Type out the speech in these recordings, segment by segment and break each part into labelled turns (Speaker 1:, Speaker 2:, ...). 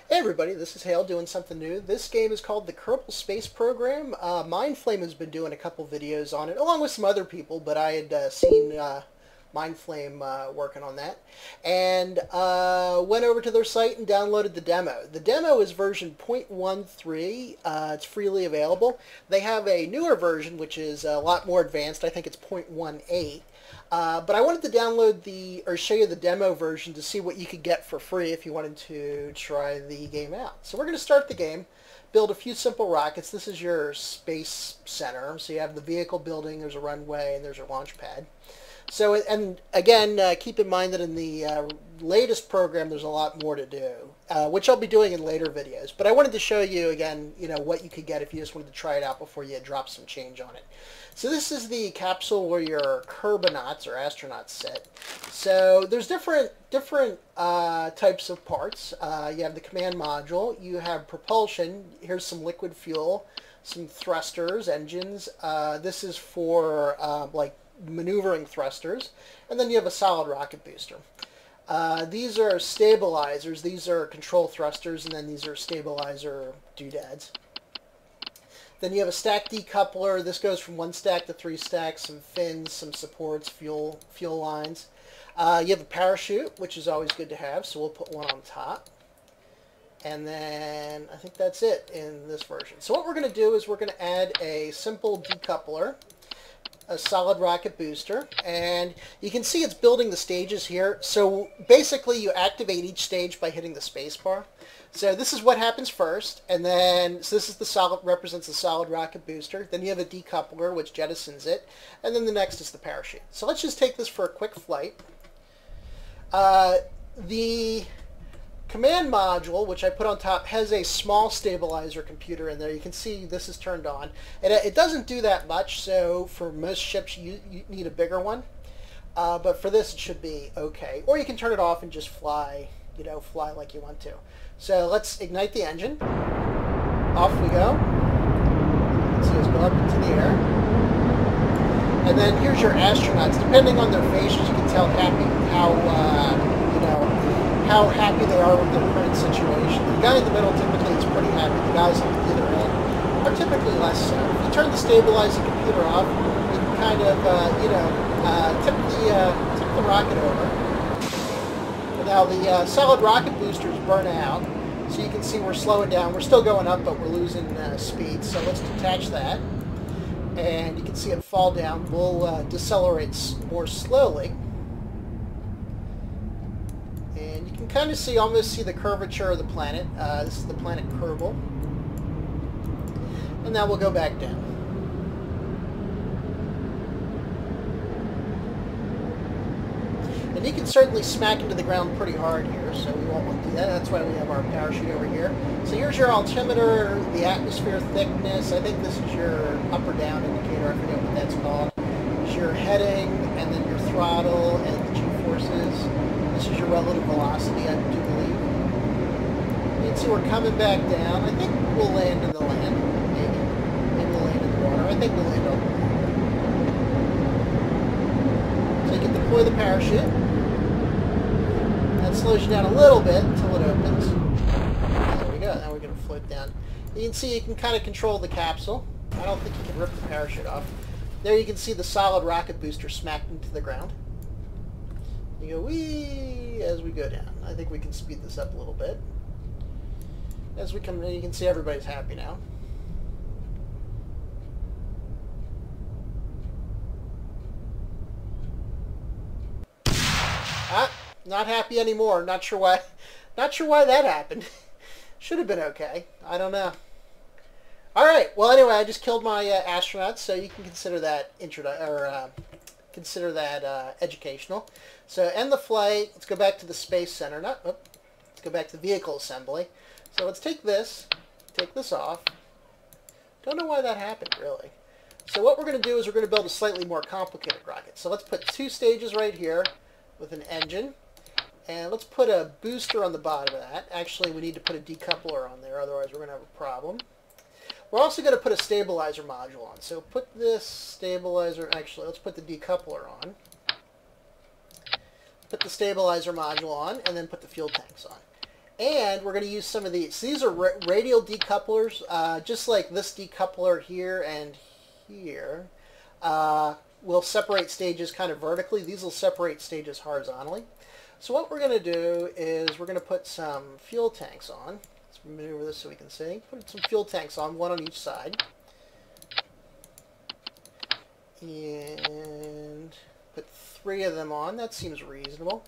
Speaker 1: Hey everybody, this is Hale doing something new. This game is called the Kerbal Space Program. Mindflame has been doing a couple videos on it, along with some other people, but I had seen Mindflame working on that. And went over to their site and downloaded the demo. The demo is version 0.13. It's freely available. They have a newer version, which is a lot more advanced. I think it's 0.18. But I wanted to download or show you the demo version to see what you could get for free if you wanted to try the game out. So we're going to start the game, build a few simple rockets. This is your space center. So you have the vehicle building, there's a runway, and there's your launch pad. So, and again, keep in mind that in the latest program there's a lot more to do, which I'll be doing in later videos. But I wanted to show you again, what you could get if you just wanted to try it out before you drop some change on it. So this is the capsule where your Kerbonauts or astronauts sit. So there's different types of parts. You have the command module. You have propulsion. Here's some liquid fuel, some thrusters, engines. This is for like maneuvering thrusters, and then you have a solid rocket booster. These are stabilizers, these are control thrusters, and then these are stabilizer doodads. Then you have a stack decoupler. This goes from 1 stack to 3 stacks, some fins, some supports, fuel lines. You have a parachute, which is always good to have, so we'll put one on top. And then I think that's it in this version. So what we're going to do is we're going to add a simple decoupler, a solid rocket booster, and you can see it's building the stages here. So basically you activate each stage by hitting the space bar. So this is what happens first, and then so this is represents the solid rocket booster. Then you have a decoupler which jettisons it, and then the next is the parachute. So let's just take this for a quick flight. The command module, which I put on top, has a small stabilizer computer in there. You can see this is turned on. It doesn't do that much, so for most ships you need a bigger one. But for this it should be okay. Or you can turn it off and just fly, fly like you want to. So let's ignite the engine. Off we go. You can see us go up into the air. And then here's your astronauts. Depending on their faces, you can tell how happy they are with their current situation. The guy in the middle typically is pretty happy. The guys on the other end are typically less so. If you turn the stabilizing computer off, you can kind of, tip the rocket over. Now the solid rocket boosters burn out, so you can see we're slowing down. We're still going up, but we're losing speed. So let's detach that, and you can see it fall down. We'll decelerate more slowly. And you can almost see the curvature of the planet. This is the planet Kerbal. And now we'll go back down. And you can certainly smack into the ground pretty hard here, so we won't want to do that. That's why we have our parachute over here. So here's your altimeter, the atmosphere thickness. I think this is your up or down indicator. I forget what that's called. It's your heading, and then your throttle, and the G-forces. This is your relative velocity, I do believe. You can see we're coming back down. I think we'll land in the land. Maybe we'll land in the water. I think we'll land on the land. So you can deploy the parachute. That slows you down a little bit until it opens. There we go. Now we're going to float down. You can see you can kind of control the capsule. I don't think you can rip the parachute off. There you can see the solid rocket booster smacked into the ground. You go wee as we go down. I think we can speed this up a little bit. As we come in, you can see everybody's happy now. Not happy anymore. Not sure why that happened. Should have been okay. I don't know. All right. Well, anyway, I just killed my astronauts, so you can consider that educational. So end the flight. Let's go back to the space center. Let's go back to the vehicle assembly. So let's take this off. Don't know why that happened, really. So what we're going to do is we're going to build a slightly more complicated rocket. So let's put 2 stages right here with an engine. And let's put a booster on the bottom of that. Actually, we need to put a decoupler on there, otherwise we're going to have a problem. We're also going to put a stabilizer module on. So put this stabilizer, actually, let's put the decoupler on. Put the stabilizer module on, and then put the fuel tanks on. And we're going to use some of these. So these are radial decouplers, just like this decoupler here and here. Will separate stages kind of vertically. These will separate stages horizontally. So what we're going to do is we're going to put some fuel tanks on. Let's maneuver this so we can see. Put some fuel tanks on, one on each side. And put 3 of them on. That seems reasonable.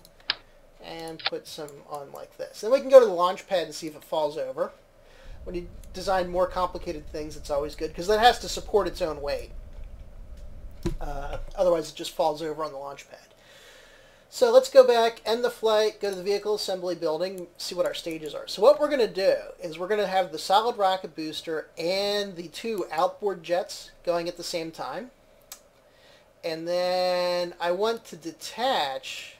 Speaker 1: And put some on like this. Then we can go to the launch pad and see if it falls over. When you design more complicated things, it's always good because that has to support its own weight. Otherwise, it just falls over on the launch pad. So let's go back, end the flight, go to the vehicle assembly building, see what our stages are. So what we're going to do is we're going to have the solid rocket booster and the 2 outboard jets going at the same time. And then I want to detach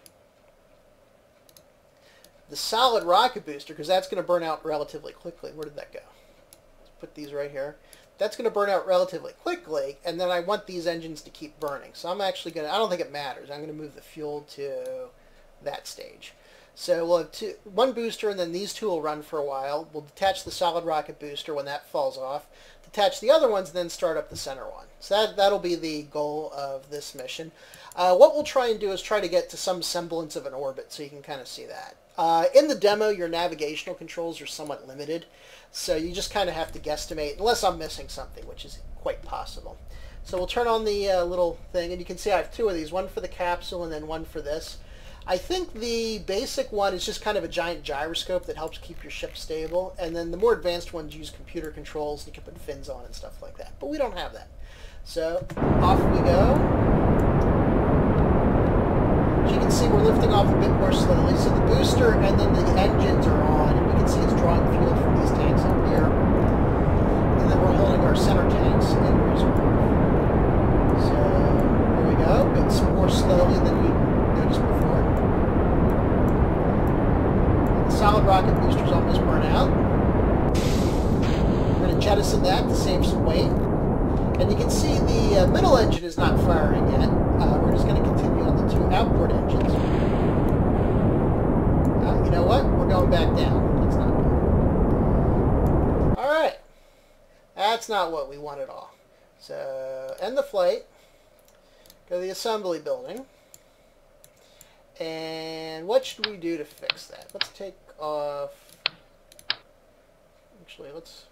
Speaker 1: the solid rocket booster because that's going to burn out relatively quickly. Where did that go? Let's put these right here. That's going to burn out relatively quickly, and then I want these engines to keep burning. So I'm actually going to, I don't think it matters. I'm going to move the fuel to that stage. So we'll have 1 booster, and then these 2 will run for a while. We'll detach the solid rocket booster when that falls off, detach the other ones, and then start up the center one. So that'll be the goal of this mission. What we'll try and do is try to get to some semblance of an orbit so you can kind of see that. In the demo, your navigational controls are somewhat limited, so you just kind of have to guesstimate, unless I'm missing something, which is quite possible. So we'll turn on the little thing, and you can see I have 2 of these, one for the capsule and then one for this. I think the basic one is just kind of a giant gyroscope that helps keep your ship stable, and then the more advanced ones use computer controls, and you can put fins on and stuff like that, but we don't have that. So off we go. As you can see, we're lifting off a bit more slowly. So the booster and then the engines are on, and we can see it's drawing fuel from these tanks up here. And then we're holding our center tanks in reserve. So here we go. It's more slowly than we noticed before. And the solid rocket booster's almost burnt out. We're going to jettison that to save some weight. And you can see the middle engine is not firing yet. We're just going to continue on the 2 outboard engines. You know what? We're going back down. That's not good. Alright. That's not what we want at all. So, end the flight. Go to the assembly building. And what should we do to fix that? Let's take off... Actually, let's...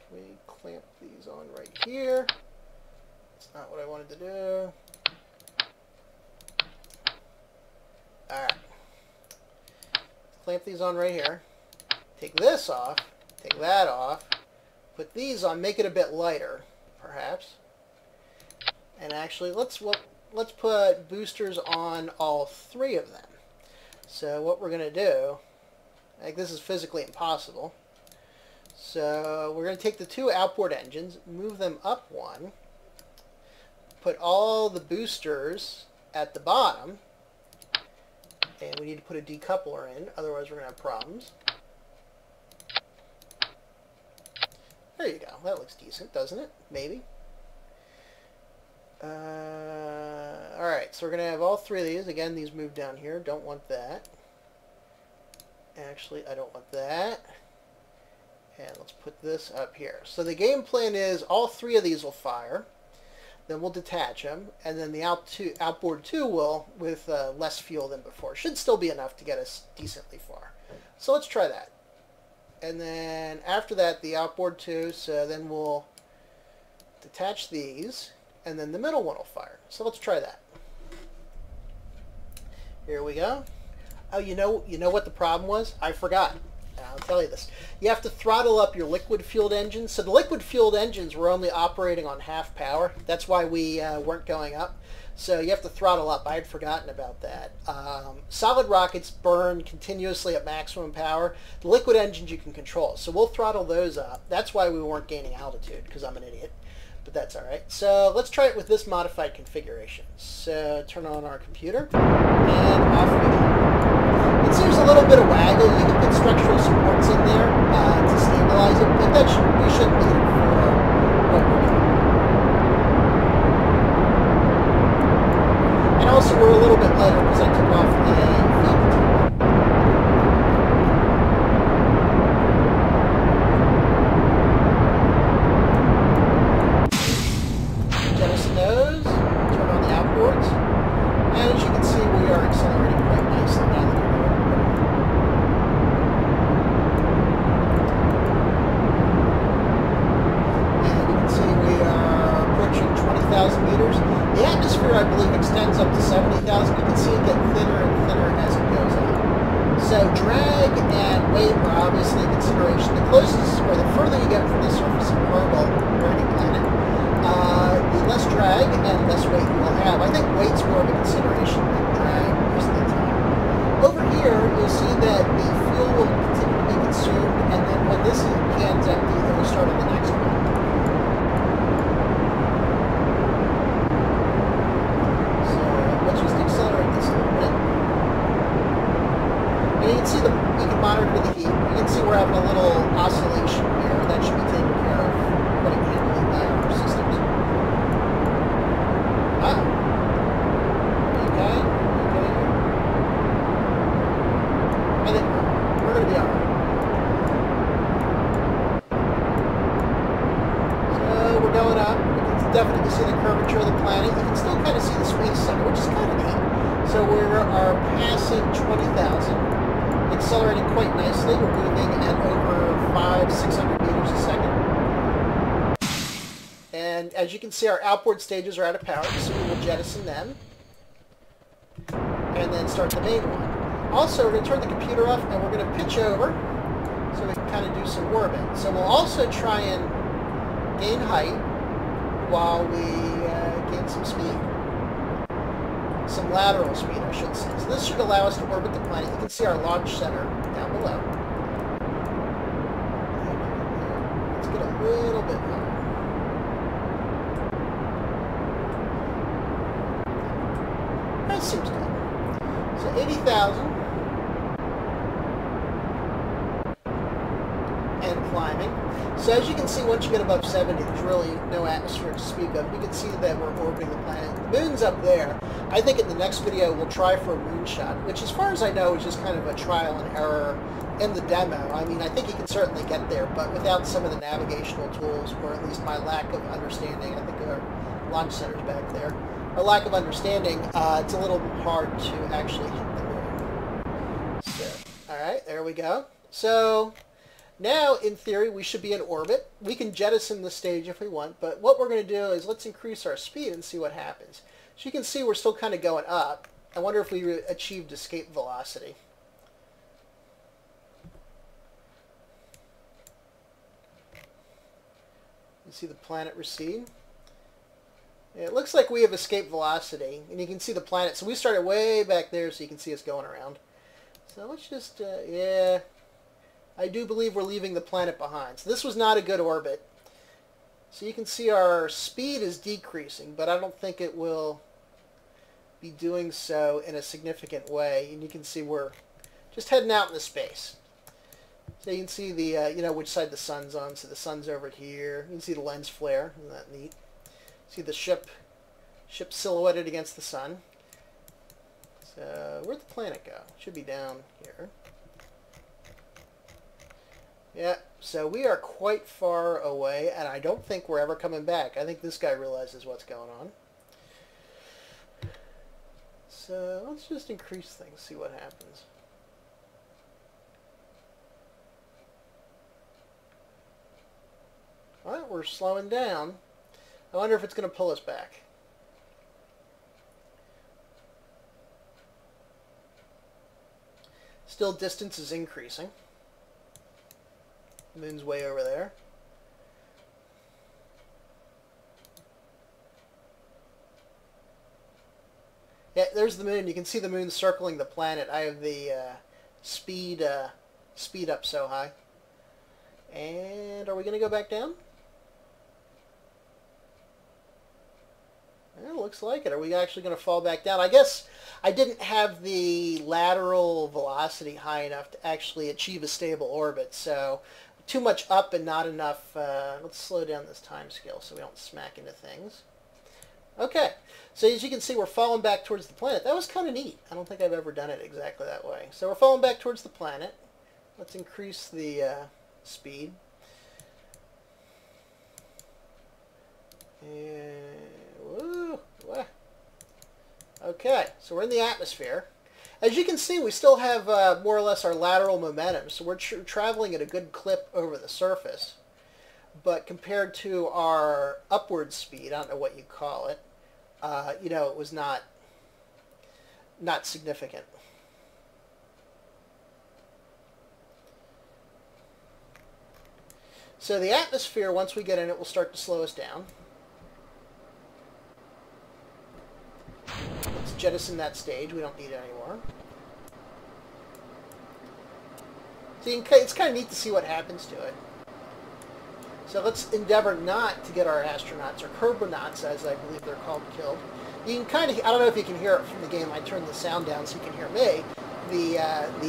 Speaker 1: Can we clamp these on right here? That's not what I wanted to do. Alright. Clamp these on right here. Take this off. Take that off. Put these on. Make it a bit lighter, perhaps. And actually, let's put boosters on all 3 of them. So what we're going to do, like this is physically impossible. So we're going to take the 2 outboard engines, move them up 1, put all the boosters at the bottom, and we need to put a decoupler in, otherwise we're going to have problems. There you go. That looks decent, doesn't it? Maybe. Alright, so we're going to have all 3 of these. Again, these move down here. Don't want that. Actually, I don't want that. And let's put this up here. So the game plan is all 3 of these will fire. Then we'll detach them. And then the outboard 2 will with less fuel than before. Should still be enough to get us decently far. So let's try that. And then after that, the outboard 2. So then we'll detach these. And then the middle one will fire. So let's try that. Here we go. Oh, you know what the problem was? I forgot. I'll tell you this. You have to throttle up your liquid-fueled engines. So the liquid-fueled engines were only operating on half power. That's why we weren't going up. So you have to throttle up. I had forgotten about that. Solid rockets burn continuously at maximum power. The liquid engines you can control. So we'll throttle those up. That's why we weren't gaining altitude, because I'm an idiot. But that's all right. So let's try it with this modified configuration. So turn on our computer, and off we go. It seems a little bit of waggle. You can put structural supports in there to stabilize it, but we shouldn't need it for what we're doing. And also, we're a little bit lighter because I took off the fuel tank. atmosphere, I believe, extends up to 70,000. You can see it get thinner and thinner as it goes up. So drag and weight are obviously a consideration. The closest, or the further you get from the surface of Kerbal or any planet, the less drag and less weight you will have. I think weight's more of a consideration than drag most of the time. Over here, you'll see that the fuel will continue to be consumed, and then when this can's empty, it will start on the next one. So let's just accelerate this a little bit. And you can see you can monitor the heat. You can see we're having a little oscillation here. That should be taken care of quite handily by our systems. Okay. I think we're going to be alright. So we're going up. You can definitely see the curvature of the planet. You can still kind of see the space center, which is kind of neat. So we are passing 20,000. Accelerating quite nicely. We're moving at over 600 meters a second. And as you can see, our outboard stages are out of power, so we will jettison them. And then start the main one. Also, we're going to turn the computer off, and we're going to pitch over so we can kind of do some orbit. So we'll also try and gain height while we gain some speed. Some lateral speed, I should say. So this should allow us to orbit the planet. You can see our launch center down below. Let's get a little bit higher. That seems good. So 80,000. And climbing. So as you can see, once you get above 70, there's really no atmosphere to speak of. You can see that we're orbiting the planet. The moon's up there. I think in the next video we'll try for a moonshot, which as far as I know is just kind of a trial and error in the demo. I mean, I think you can certainly get there, but without some of the navigational tools, or at least my lack of understanding, I think our launch center's back there, our lack of understanding, it's a little hard to actually hit the moon. So, alright, there we go. So, now, in theory, we should be in orbit. We can jettison the stage if we want, but what we're going to do is let's increase our speed and see what happens. So you can see we're still kind of going up. I wonder if we achieved escape velocity. You see the planet recede. It looks like we have escape velocity, and you can see the planet. So we started way back there, so you can see us going around. So let's just, yeah, I do believe we're leaving the planet behind. So this was not a good orbit. So you can see our speed is decreasing, but I don't think it will be doing so in a significant way. And you can see we're just heading out into space. So you can see the, you know, which side the sun's on. So the sun's over here. You can see the lens flare. Isn't that neat? See the ship silhouetted against the sun. So where'd the planet go? It should be down here. Yeah, so we are quite far away, and I don't think we're ever coming back. I think this guy realizes what's going on. So let's just increase things, see what happens. Well, we're slowing down. I wonder if it's going to pull us back. Still, distance is increasing. The moon's way over there. Yeah, there's the moon. You can see the moon circling the planet. I have the speed up so high. And are we going to go back down? It looks like it. Are we actually going to fall back down? I guess I didn't have the lateral velocity high enough to actually achieve a stable orbit, so too much up and not enough. Let's slow down this time scale so we don't smack into things. Okay, so as you can see, we're falling back towards the planet. That was kind of neat. I don't think I've ever done it exactly that way. So we're falling back towards the planet. Let's increase the speed. And woo, okay, so we're in the atmosphere. As you can see, we still have more or less our lateral momentum, so we're traveling at a good clip over the surface. But compared to our upward speed, I don't know what you call it, you know, it was not significant. So the atmosphere, once we get in it, will start to slow us down. Let's jettison that stage. We don't need it anymore. So it's kind of neat to see what happens to it. So let's endeavor not to get our astronauts, or Kerbonauts, as I believe they're called, killed. You can kind of, I don't know if you can hear it from the game. I turned the sound down so you can hear me. The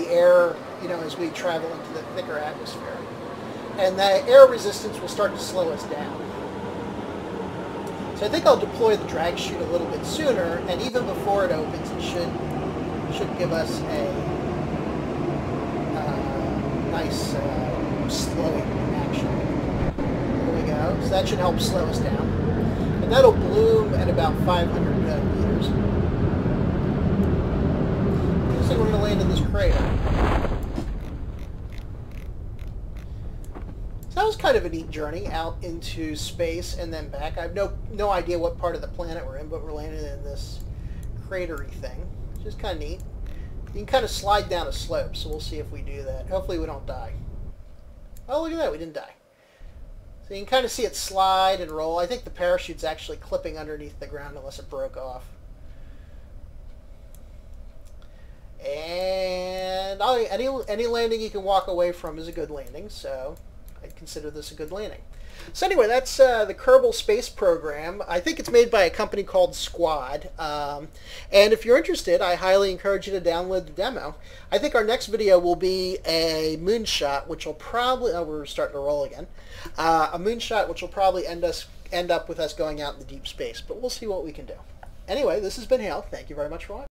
Speaker 1: air, you know, as we travel into the thicker atmosphere. And the air resistance will start to slow us down. So I think I'll deploy the drag chute a little bit sooner, and even before it opens, it should give us a nice slowing action. There we go. So that should help slow us down. And that'll bloom at about 500 meters. Looks like we're going to land in this crater. That was kind of a neat journey out into space and then back. I have no idea what part of the planet we're in, but we're landing in this cratery thing, which is kind of neat. You can kind of slide down a slope, so we'll see if we do that. Hopefully we don't die. Oh, look at that, we didn't die. So you can kind of see it slide and roll. I think the parachute's actually clipping underneath the ground unless it broke off. And any landing you can walk away from is a good landing, so I'd consider this a good landing. So anyway, that's the Kerbal space program. I think it's made by a company called Squad. And if you're interested, I highly encourage you to download the demo. I think our next video will be a moonshot, which will probably, oh, we're starting to roll again. A moonshot, which will probably end up with us going out in the deep space. But we'll see what we can do. Anyway, this has been Hale. Thank you very much for watching.